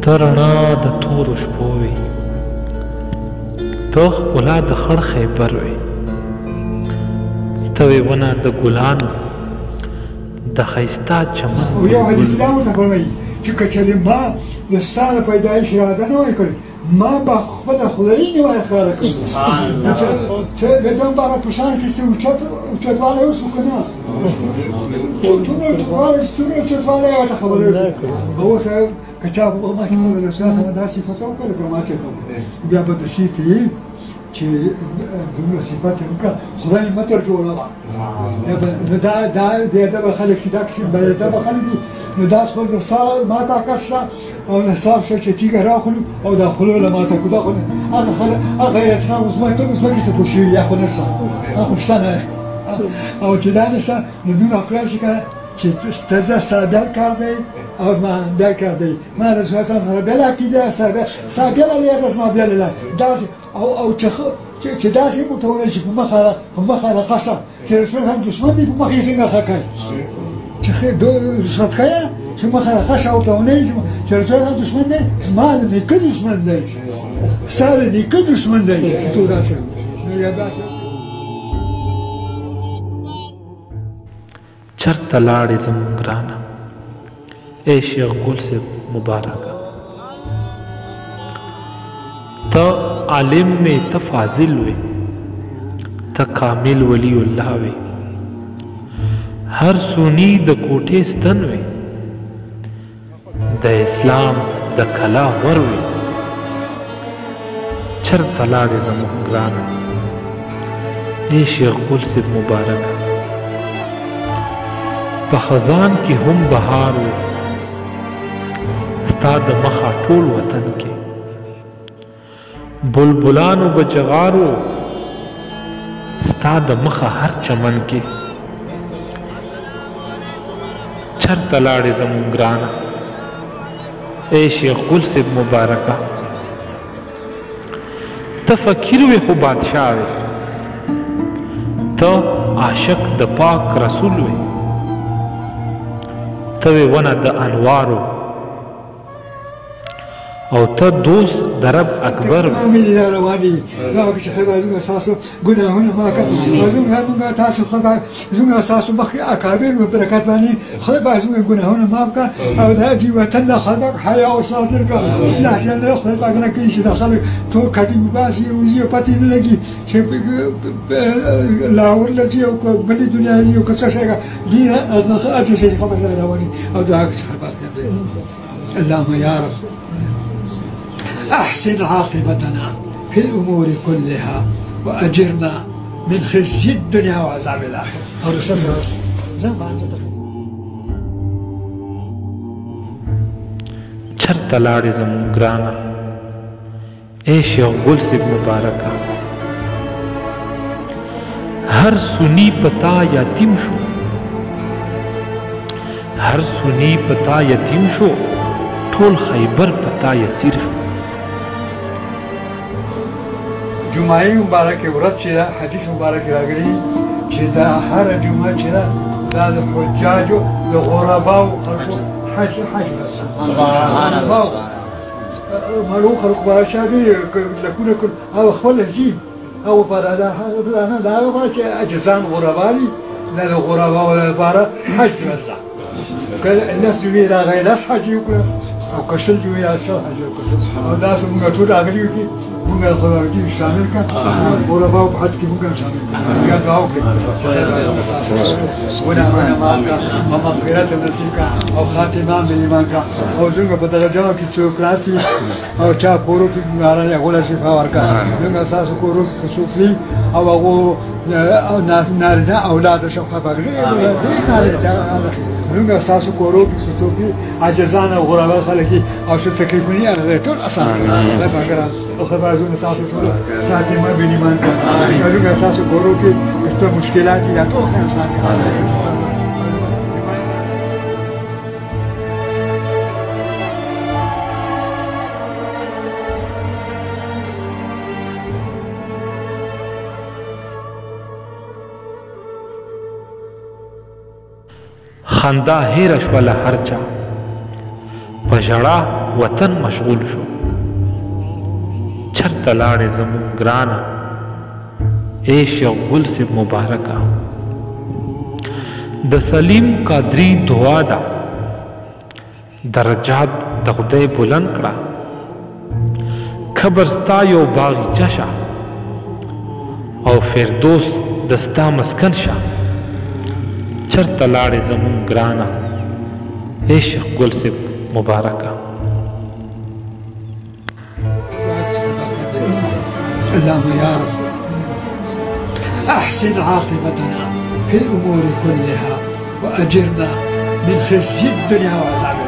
ته رڼا د تورو شپو وې، ته ښکلا د خړ خیبر وې، ته وې ونه د ګلانو د ښایسته چمن. او یو حدیث دا ورته فرمایي چې که چېرې ما د ستا د پیدایش اراده نه وای کړې، ما به خپله خدایي نه وای ښکاره کړې. ته د ده باره په شان کې څه اوچتوالی وشو که نه؟ ټولونه اوچتوالی، ستونی اوچتوالی هغه ته خبرې وشو. اوس که چا مخکې ته د رسول الله دا صفت وکړه لکه ما چې بیا به داسې کوي چې دومره صفت یې وکړه خدای متر جوړه وه. نو دا د ادبه خلک چې دا قسم باادبه خلک دي، نو دا خپل د ستا ما طاقت شته او نصاب شته چې تیږه راخلو او دا خلو له ماته کړو. هغه غیرتخان ځمکې ته پوه شوي یا خو نشته، هغه خو شته نه او چې دا نشته نو دومره ښکلا شي که چې ستا بیل کار دی او زما بیل کار دی. ما رسول الله سره بیل عقیده، ستا بیل علیه زما بیل علیه داسې او چې داسې ورته وویل چې په مخه ښه شه چې رسول الله دښمن دی، په مخه یې څنګه ښه کوي چې رشوت کوې چې مخه ښه شه ورته ونه وایي چې رسول الله دښمن دی، زما د نیکه دښمن دی، ستا د نیکه دښمن دی چې ته داسې چرته لاړې زموږ ګرانه ای شیخ ګل صاحب مبارکه، ته عالم وې، ته فاضل وې، ته کامل ولی الله وې، هر سنی د کوټې ستن وې، د اسلام د کلا ور وې. چرته لاړې زموږ ګرانه ای شیخ ګل صاحب مبارکه، په خزان کې هم بهار و، ستا د مخه ټول وطن کې بلبلانو بچغارو، ستا د مخه هر چمن کې. چرته لاړې زموږ ګرانه ای شیخ ګل صاحب مبارکه، ته فقیر وې خو بادشاه وې، ته عاشق د پاک رسول وې، ته وې ونه د انوارو او ته دوست د رب اکبر وې. مینې را روانې راوکړه چې خدای زموږ ستاسو ګناهونه معاف کړه، زموږ تاسو خدای زموږ ستاسو مخکې اکابر په برکت باندې خدای به زموږ ګناهونه معاف کړه او د دې وطن نه خلک حیا او صادر کړه. داسې نه خدای پاک نه کوي چې د خلک ټول کټي وباسي وځي او پتې نه لګي چې لاهور له ځي او بلې دنیا ځي او که څه شی ډېره عجزي خبر را روانې او دعا کوي چې خدای پاک اللهم یا رب أحسن عاقبتنا في الأمور كلها وأجرنا من خزي الدنيا وعذاب الآخرة. چرته لاړې زموږ ګرانه ای شیخ ګل صاحب مبارکه، هر سنی پتا یتیم شو، هر سنی پتا یتیم شو، ټول خیبر پتا یسیر شو. جمعه مبارکه ورځ چې ده حدیث مبارک راغلی چې دا هره جمعه چې ده دا د حجاجو د غرباو خلکو حج سبحان الله مړو خلکو به شابي لکونه کړ او خپل ځي او پر دا نه دا هغه چې اجزان غربا دي نه د غرباو لپاره حج رسته که الناس جمعې راغی لاس حج وکړه او که شل جمعې اصل حج وکړه او داسې موږ ټول راغلي یو دي موږ خدای شامل کړه غرباو په حج کې موږ شامل کړه بیا دعا وکړئ ګناهونه معاف کړه او مغفرت نصیب کړه او خاتمه مې ایمان کړه او زموږ په دغه جمع کې څوک ناست او چا کورو کې بیماران یې غوله شفا ورکړه زموږ ستاسو کورو کې څوک وي او هغو نارینه اولاد شفا پکړي زموږ ستاسو کورو کې څوک دي عاجزان او غربا خلک او څه تکلیفونه هغه ټول اسان کړه فکر او خدای زموږ ستاسو ټول خاتمه مې ایمان کړه زموږ ستاسو کورو کې څه مشکلات دي ټول اسان کړه. خندا هیر شوله هر چا په ژړا وطن مشغول شو. چرته لاړې زمون ګرانه اے شیخ سے مبارکه. د سلیم قادری دعا ده درجات د خدای بلند کړه. قبر ستا یو باغچه شه او فردوس دستا مسکن شه. چرته لاړې زمون ګرانه اے شیخ ګل سے مبارکه. اللهم يا رب أحسن عاقبتنا في الأمور كلها وأجرنا من خزي الدنيا وعذاب